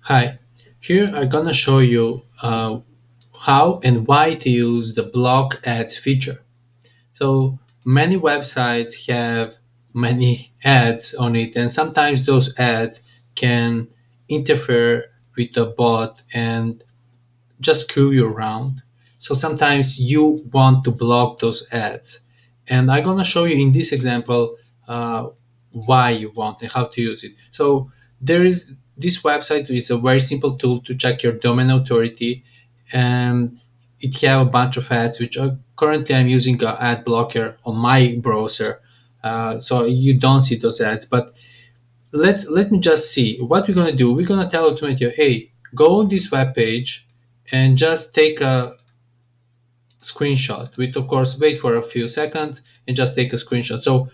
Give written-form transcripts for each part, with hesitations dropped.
Hi, here I'm gonna show you how and why to use the block ads feature. So many websites have many ads on it, and sometimes those ads can interfere with the bot and just screw you around. So sometimes you want to block those ads, and I'm gonna show you in this example why you want and how to use it. So there is this website is a very simple tool to check your domain authority, and it have a bunch of ads which are, currently I'm using an ad blocker on my browser, so you don't see those ads. But let me just see what we're gonna do. We're gonna tell Automatio, hey, go on this web page and just take a screenshot. With of course wait for a few seconds and just take a screenshot. So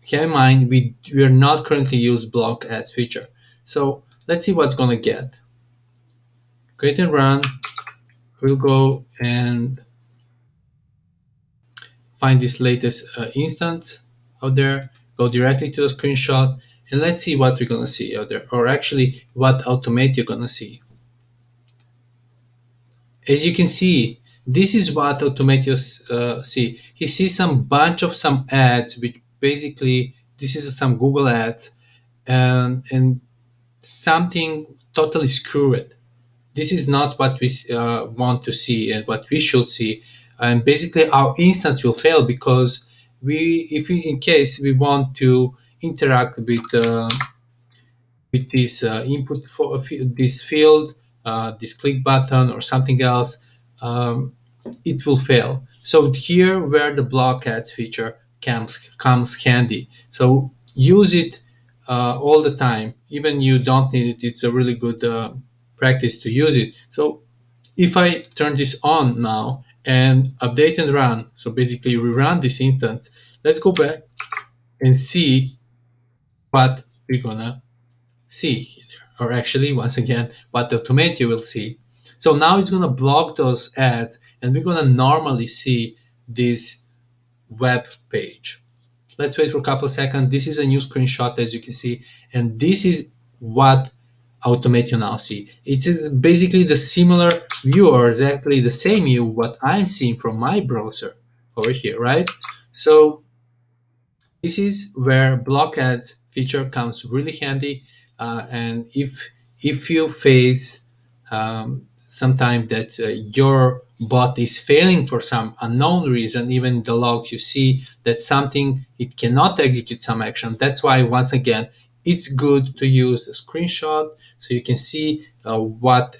keep in mind we are not currently use block ads feature. So let's see what's gonna get. Create and run. We'll go and find this latest instance out there. Go directly to the screenshot and let's see what we're gonna see out there, or actually what Automate you're gonna see. As you can see, this is what Automatius see. He sees some bunch of some ads, which basically this is some Google ads, and something totally screwed. This is not what we want to see and what we should see. And basically, our instance will fail because if we, in case we want to interact with this input for this field, this click button or something else, um, it will fail. So here where the block ads feature comes handy. So use it all the time. Even you don't need it. It's a really good practice to use it. So if I turn this on now and update and run, so basically we run this instance, let's go back and see what we're gonna see, or actually once again what the Automatio will see. So now it's going to block those ads and we're going to normally see this web page. Let's wait for a couple of seconds. This is a new screenshot, as you can see, and this is what Automatio now see. It is basically the similar view, or exactly the same view what I'm seeing from my browser over here, right? So this is where block ads feature comes really handy, and if you face sometime that your bot is failing for some unknown reason, even in the logs you see that something it cannot execute some action. That's why once again it's good to use the screenshot so you can see what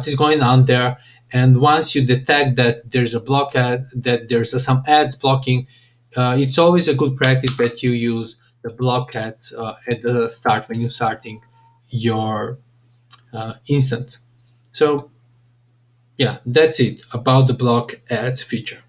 is going on there. And once you detect that there's a block ad, that there's some ads blocking, it's always a good practice that you use the block ads at the start when you're starting your instance. So yeah, that's it about the block ads feature.